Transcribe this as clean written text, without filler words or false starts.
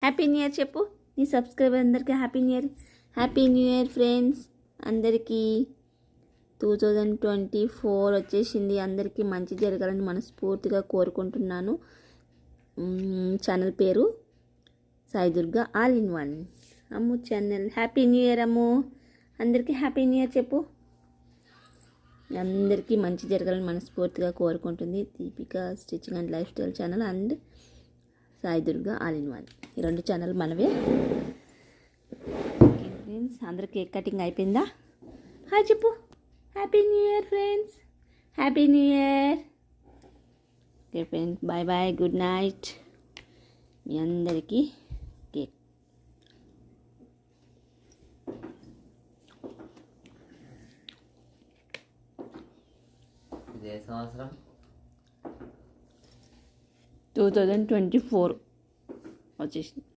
Happy new year చెప్పు. నీ subscriber అందరికీ happy new year. Happy new year friends అందరికీ. 2024 వచ్చేసింది. అందరికీ మంచి జరగాలని మనస్ఫూర్తిగా కోరుకుంటున్నాను. ఛానల్ పేరు Sai Durga all in one Ammu channel. Happy new year Ammu. అందరికీ హ్యాపీ న్యూ ఇయర్ చెప్పు. అందరికీ మంచి జరగాలని మనస్ఫూర్తిగా కోరుకుంటుంది Deepika stitching and lifestyle channel and Sai Durga all in one. ఈ 2 ఛానల్ మనవే. ఫ్రెండ్స్ అందరూ కేక్ కటింగ్ అయిపోయిందా? హాయ్ చెప్పు. Happy new year friends. Happy new year. Okay friends, bye bye, good night. మీ అందరికీ కేక్. ఇదే సంవత్సరం 2024 వచ్చేసింది.